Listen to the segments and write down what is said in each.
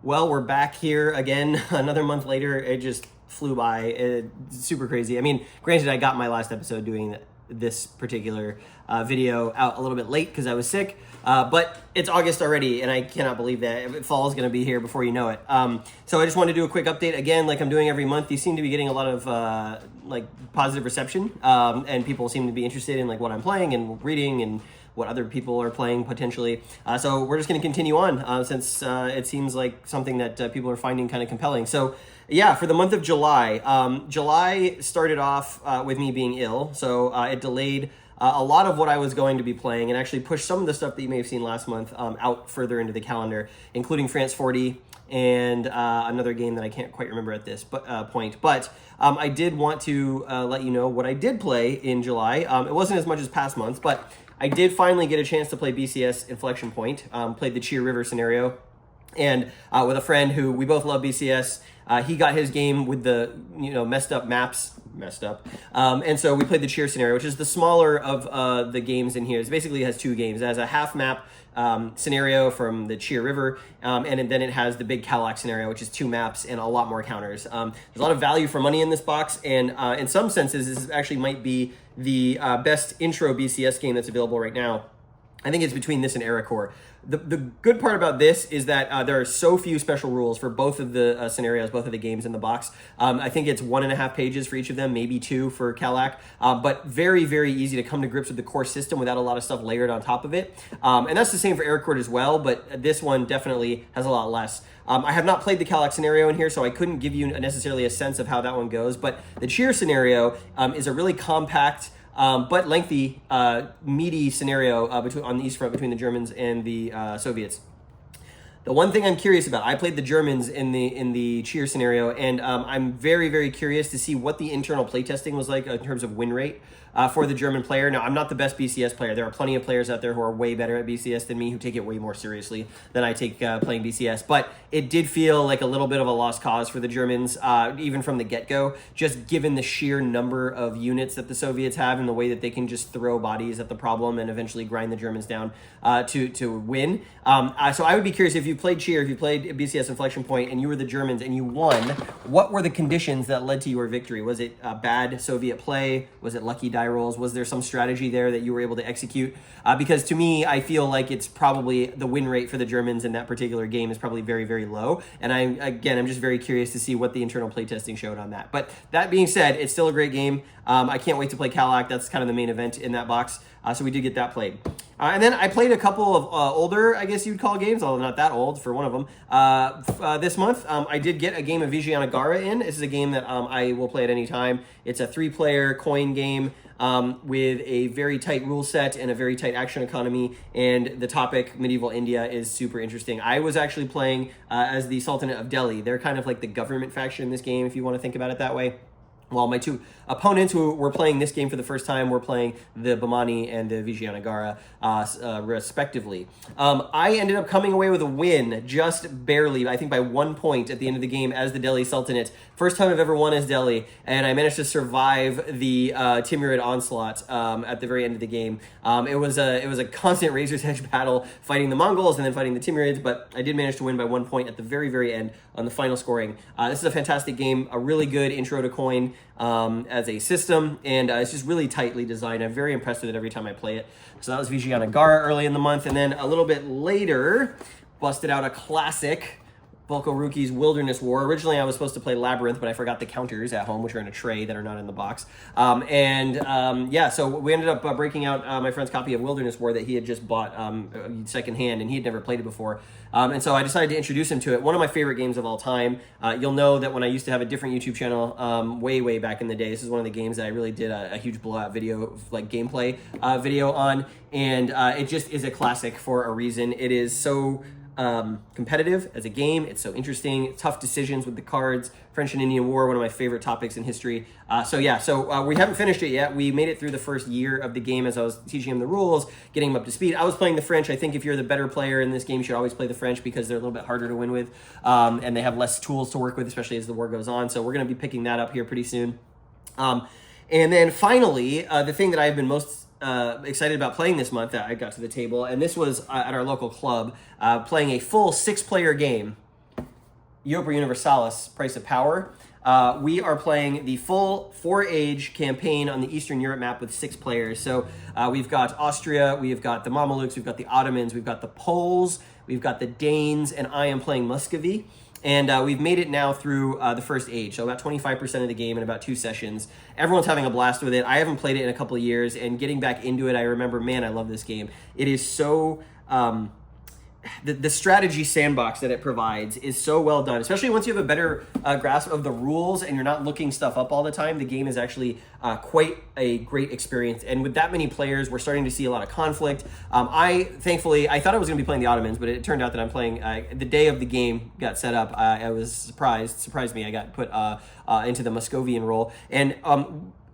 Well, we're back here again another month later. It just flew by. It's super crazy. I mean, granted, I got my last episode doing this particular video out a little bit late because I was sick, but it's August already, and I cannot believe that fall is going to be here before you know it. So I just wanted to do a quick update again, like I'm doing every month. These seem to be getting a lot of positive reception, and people seem to be interested in like what I'm playing and reading and what other people are playing potentially. So we're just going to continue on since it seems like something that people are finding kind of compelling. So yeah, for the month of July, July started off with me being ill. So it delayed a lot of what I was going to be playing and actually pushed some of the stuff that you may have seen last month out further into the calendar, including France 40 and another game that I can't quite remember at this point. But I did want to let you know what I did play in July. It wasn't as much as past months, but I did finally get a chance to play BCS Inflection Point, played the Cheer River scenario, and with a friend who we both love BCS. He got his game with the messed up maps, and so we played the Cheer scenario, which is the smaller of the games in here. It basically has two games. It has a half map scenario from the Cheer River, and then it has the big Calac scenario, which is two maps and a lot more counters. There's a lot of value for money in this box, and in some senses, this actually might be the best intro BCS game that's available right now. I think it's between this and AeroCore. The good part about this is that there are so few special rules for both of the scenarios, both of the games in the box. I think it's 1.5 pages for each of them, maybe 2 for Calac, but very, very easy to come to grips with the core system without a lot of stuff layered on top of it. And that's the same for AeroCore as well, but this one definitely has a lot less. I have not played the Calac scenario in here, so I couldn't give you necessarily a sense of how that one goes, but the Cheer scenario is a really compact, but lengthy, meaty scenario on the East Front between the Germans and the Soviets. The one thing I'm curious about, I played the Germans in the Cheer scenario, and I'm very, very curious to see what the internal playtesting was like in terms of win rate for the German player. Now, I'm not the best BCS player. There are plenty of players out there who are way better at BCS than me, who take it way more seriously than I take playing BCS. But it did feel like a little bit of a lost cause for the Germans, even from the get-go, just given the sheer number of units that the Soviets have and the way that they can just throw bodies at the problem and eventually grind the Germans down to win. So I would be curious, if you played Cheer, if you played BCS Inflection Point and you were the Germans and you won, what were the conditions that led to your victory? Was it bad Soviet play? Was it lucky die rolls? Was there some strategy there that you were able to execute? Because to me, I feel like it's probably the win rate for the Germans in that particular game is probably very, very low. And I'm just very curious to see what the internal playtesting showed on that. But that being said, it's still a great game. I can't wait to play Calac. That's kind of the main event in that box. So we did get that played. And then I played a couple of older, I guess you'd call games, although not that old for one of them. This month, I did get a game of Vigiana Gara in. This is a game that I will play at any time. It's a 3-player coin game with a very tight rule set and a very tight action economy. And the topic, medieval India, is super interesting. I was actually playing as the Sultanate of Delhi. They're kind of like the government faction in this game, if you want to think about it that way. While my two opponents who were playing this game for the first time were playing the Bamani and the Vigiana Gara, respectively. I ended up coming away with a win, just barely, I think by 1 point at the end of the game as the Delhi Sultanate. First time I've ever won as Delhi, and I managed to survive the Timurid onslaught at the very end of the game. It was a constant razor's edge battle, fighting the Mongols and then fighting the Timurids, but I did manage to win by 1 point at the very, very end on the final scoring. This is a fantastic game, a really good intro to coin as a system, and it's just really tightly designed. I'm very impressed with it every time I play it. So that was Vigiana Gara early in the month, and then a little bit later, busted out a classic, Volkoruki's Wilderness War. Originally, I was supposed to play Labyrinth, but I forgot the counters at home, which are in a tray that are not in the box. So we ended up breaking out my friend's copy of Wilderness War that he had just bought secondhand, and he had never played it before. And so I decided to introduce him to it. One of my favorite games of all time. You'll know that when I used to have a different YouTube channel way, way back in the day, this is one of the games that I really did a huge blowout video, like gameplay video on. And it just is a classic for a reason. It is so competitive as a game. It's so interesting. Tough decisions with the cards. French and Indian War, one of my favorite topics in history. So we haven't finished it yet. We made it through the first year of the game as I was teaching him the rules, getting him up to speed. I was playing the French. I think if you're the better player in this game, you should always play the French because they're a little bit harder to win with, and they have less tools to work with, especially as the war goes on. So we're going to be picking that up here pretty soon. And then finally, the thing that I've been most excited about playing this month that I got to the table, and this was at our local club, playing a full 6-player game Europa Universalis, Price of Power. We are playing the full 4-age campaign on the Eastern Europe map with 6 players. So we've got Austria, we've got the Mamelukes, we've got the Ottomans, we've got the Poles, we've got the Danes, and I am playing Muscovy. And we've made it now through the first age, so about 25% of the game in about 2 sessions. Everyone's having a blast with it. I haven't played it in a couple of years, and getting back into it, I remember, man, I love this game. It is so... The strategy sandbox that it provides is so well done, especially once you have a better grasp of the rules and you're not looking stuff up all the time. The game is actually quite a great experience. And with that many players, we're starting to see a lot of conflict. Thankfully, I thought I was going to be playing the Ottomans, but it turned out that I'm playing, the day of the game got set up, I was surprised me. I got put into the Muscovian role. And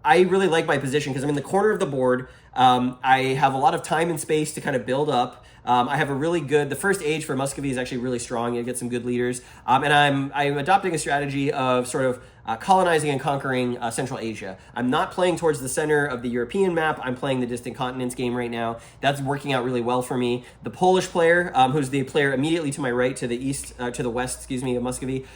I really like my position because I'm in the corner of the board. I have a lot of time and space to kind of build up. I have a really good, the first age for Muscovy is actually really strong. You get some good leaders. And I'm adopting a strategy of sort of colonizing and conquering Central Asia. I'm not playing towards the center of the European map. I'm playing the distant continents game right now. That's working out really well for me. The Polish player, who's the player immediately to my right, to the east, to the west, excuse me, of Muscovy,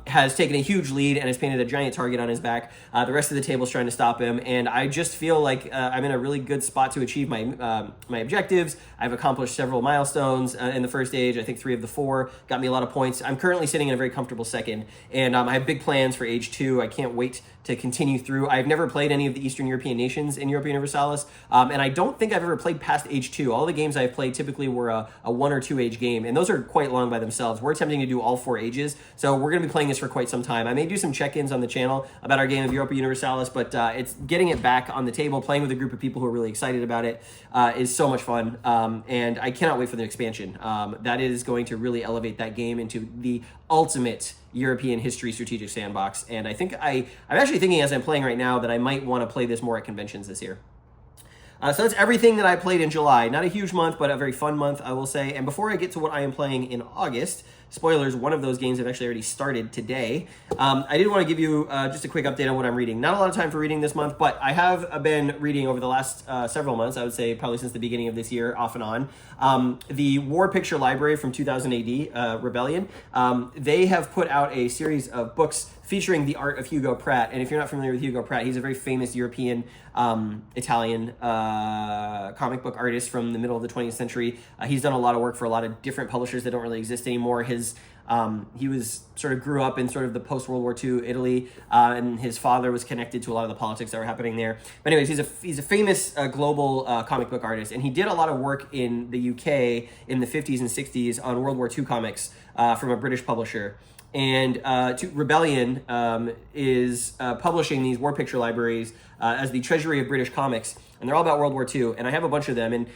has taken a huge lead and has painted a giant target on his back. The rest of the table is trying to stop him, and I just feel like I'm in a really good spot to achieve my my objectives. I've accomplished several milestones in the first age. I think 3 of the 4 got me a lot of points. I'm currently sitting in a very comfortable second, and I have big plans for age 2. I can't wait to continue through. I've never played any of the Eastern European nations in Europa Universalis, and I don't think I've ever played past age 2. All the games I've played typically were a 1 or 2 age game, and those are quite long by themselves. We're attempting to do all 4 ages, so we're going to be playing this for quite some time. I may do some check-ins on the channel about our game of Europa Universalis, but it's getting it back on the table, playing with a group of people who are really excited about it is so much fun, and I cannot wait for the expansion. That is going to really elevate that game into the ultimate European history strategic sandbox, and I think I'm actually thinking as I'm playing right now that I might want to play this more at conventions this year. So that's everything that I played in July. Not a huge month, but a very fun month, I will say. And before I get to what I am playing in August, spoilers, one of those games have actually already started today. I did want to give you just a quick update on what I'm reading. Not a lot of time for reading this month, but I have been reading over the last several months, I would say probably since the beginning of this year, off and on. The War Picture Library from 2000 AD, Rebellion, they have put out a series of books featuring the art of Hugo Pratt. And if you're not familiar with Hugo Pratt, he's a very famous European, Italian comic book artist from the middle of the 20th century. He's done a lot of work for a lot of different publishers that don't really exist anymore. He was sort of grew up in sort of the post-World War II Italy, and his father was connected to a lot of the politics that were happening there. But anyways, he's a famous global comic book artist, and he did a lot of work in the UK in the 50s and 60s on World War II comics from a British publisher. And Rebellion is publishing these War Picture Libraries as the treasury of British comics, and they're all about World War II, and I have a bunch of them. And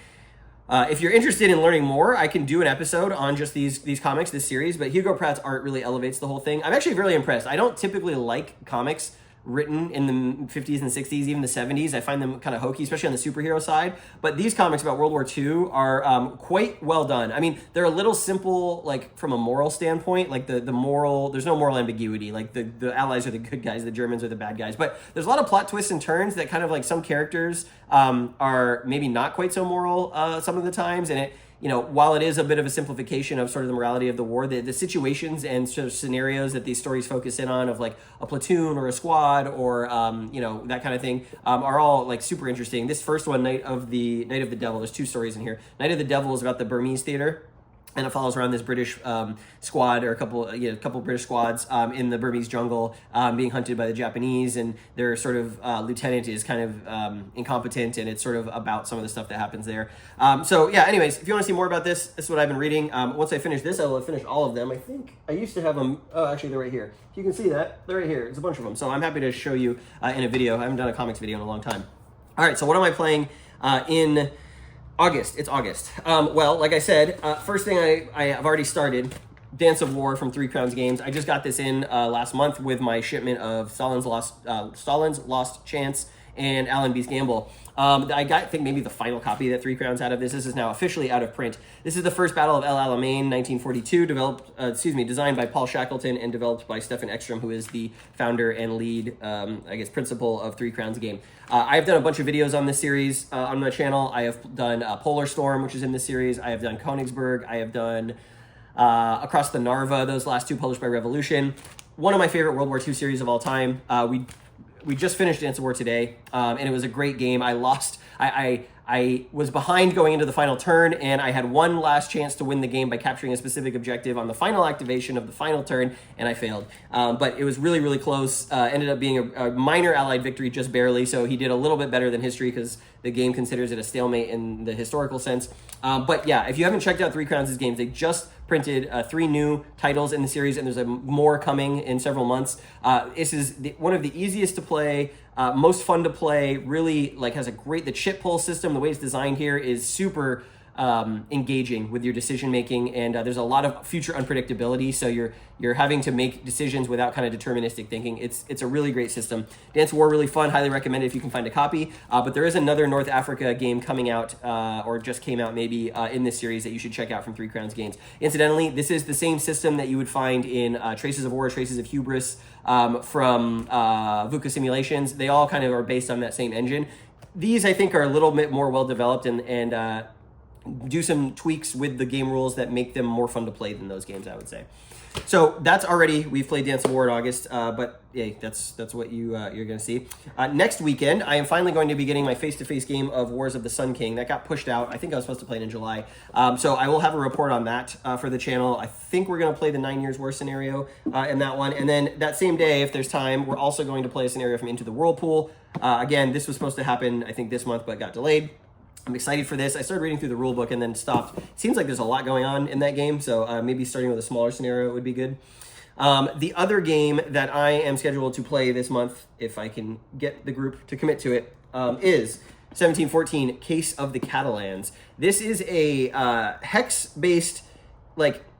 if you're interested in learning more, I can do an episode on just these comics, this series, but Hugo Pratt's art really elevates the whole thing. I'm actually really impressed. I don't typically like comics written in the 50s and 60s, even the 70s. I find them kind of hokey, especially on the superhero side. But these comics about World War II are quite well done. I mean, they're a little simple, like from a moral standpoint, like the moral, there's no moral ambiguity. Like the Allies are the good guys, the Germans are the bad guys. But there's a lot of plot twists and turns that kind of like some characters are maybe not quite so moral some of the times. And it, you know, while it is a bit of a simplification of sort of the morality of the war, the situations and sort of scenarios that these stories focus in on, of like a platoon or a squad or you know, that kind of thing, are all like super interesting. This first one, Night of the Devil, there's 2 stories in here. Night of the Devil is about the Burmese theater, and it follows around this British squad, or a couple British squads in the Burmese jungle being hunted by the Japanese, and their sort of lieutenant is kind of incompetent, and it's sort of about some of the stuff that happens there. So yeah, anyways, if you want to see more about this is what I've been reading. Once I finish this, I will have finished all of them. I think I used to have them, oh, actually they're right here. If you can see that, they're right here. There's a bunch of them. So I'm happy to show you in a video. I haven't done a comics video in a long time. All right, so what am I playing in August? It's August. Well, like I said, first thing I have already started, Dance of War from 3 Crowns Games. I just got this in last month with my shipment of Stalin's Lost Chance and Alan B's Gamble. I think maybe the final copy that 3 Crowns out of this. This is now officially out of print. This is the first Battle of El Alamein, 1942, designed by Paul Shackleton and developed by Stefan Ekstrom, who is the founder and lead, principal of 3 Crowns Game. I've done a bunch of videos on this series on my channel. I have done Polar Storm, which is in this series. I have done Königsberg. I have done Across the Narva, those last two published by Revolution. One of my favorite World War II series of all time. We just finished Dance of War today, and it was a great game. I lost. I was behind going into the final turn, and I had one last chance to win the game by capturing a specific objective on the final activation of the final turn, and I failed. But it was really, really close. Ended up being a minor Allied victory, just barely, so he did a little bit better than history because the game considers it a stalemate in the historical sense. But yeah, if you haven't checked out Three Crowns' games, they just printed 3 new titles in the series, and there's more coming in several months. This is one of the easiest to play, most fun to play, really has a great, the chip pull system, the way it's designed here is super engaging with your decision making, and there's a lot of future unpredictability, so you're having to make decisions without kind of deterministic thinking. It's a really great system. Dance of War, really fun, highly recommend it if you can find a copy, but there is another North Africa game coming out, or just came out maybe, in this series that you should check out from Three Crowns Games. Incidentally, this is the same system that you would find in Traces of War, Traces of Hubris, from VUCA Simulations. They all kind of are based on that same engine. These, I think, are a little bit more well-developed and do some tweaks with the game rules that make them more fun to play than those games, I would say. So that's already, we've played Dance of War in August, but yeah, that's what you're going to see. Next weekend, I am finally going to be getting my face-to-face game of Wars of the Sun King. That got pushed out. I think I was supposed to play it in July. So I will have a report on that for the channel. I think we're going to play the 9 Years' War scenario in that one. And then that same day, if there's time, we're also going to play a scenario from Into the Whirlpool. Again, this was supposed to happen, I think, this month, but got delayed. I'm excited for this. I started reading through the rule book and then stopped. It seems like there's a lot going on in that game, so maybe starting with a smaller scenario would be good. The other game that I am scheduled to play this month, if I can get the group to commit to it, is 1714 Case of the Catalans. This is a hex-based,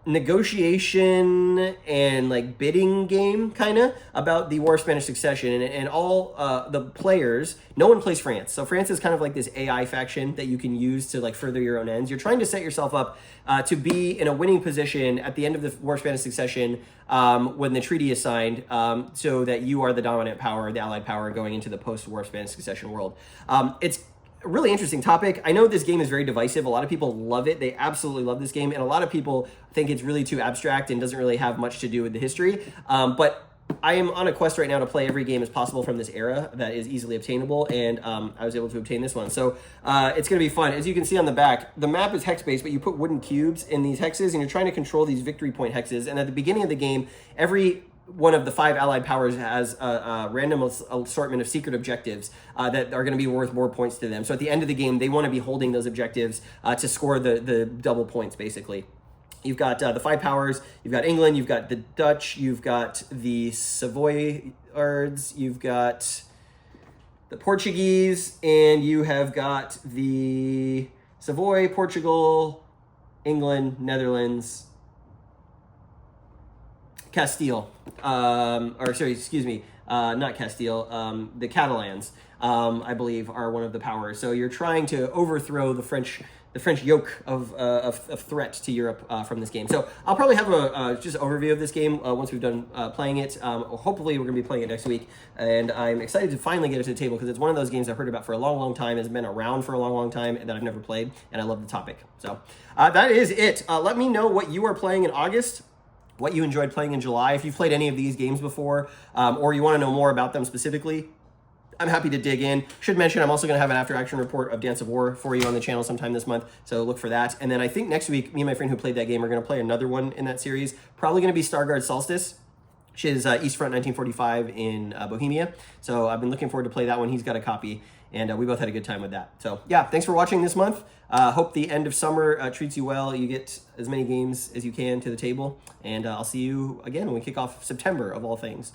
negotiation and bidding game kind of about the War of Spanish Succession, and all the players, no one plays France, so France is kind of like this AI faction that you can use to further your own ends. You're trying to set yourself up to be in a winning position at the end of the War of Spanish Succession when the treaty is signed, so that you are the dominant power, the allied power, going into the post-War of Spanish Succession world. It's a really interesting topic. I know this game is very divisive. A lot of people love it. They absolutely love this game. And a lot of people think it's really too abstract and doesn't really have much to do with the history. But I am on a quest right now to play every game as possible from this era that is easily obtainable. And I was able to obtain this one. So it's going to be fun. As you can see on the back, the map is hex-based, but you put wooden cubes in these hexes, and you're trying to control these victory point hexes. And at the beginning of the game, every one of the 5 allied powers has a random assortment of secret objectives that are going to be worth more points to them. So at the end of the game, they want to be holding those objectives to score the double points, basically. You've got the 5 powers, you've got England, you've got the Dutch, you've got the Savoyards, you've got the Portuguese, and you have got the Savoy, Portugal, England, Netherlands, Castile, not Castile, the Catalans, I believe, are one of the powers. So you're trying to overthrow the French yoke of threat to Europe from this game. So I'll probably have a just overview of this game once we've done playing it. Hopefully we're going to be playing it next week, and I'm excited to finally get it to the table because it's one of those games I've heard about for a long, long time, has been around for a long, long time, and that I've never played, and I love the topic. So that is it. Let me know what you are playing in August, what you enjoyed playing in July. If you've played any of these games before, or you want to know more about them specifically, I'm happy to dig in. Should mention, I'm also going to have an after-action report of Dance of War for you on the channel sometime this month, so look for that. And then I think next week, me and my friend who played that game are going to play another one in that series, probably going to be Stargard Solstice, which is East Front 1945 in Bohemia. So I've been looking forward to play that one. He's got a copy, and we both had a good time with that. So yeah, thanks for watching this month. Hope the end of summer treats you well. You get as many games as you can to the table, and I'll see you again when we kick off September, of all things.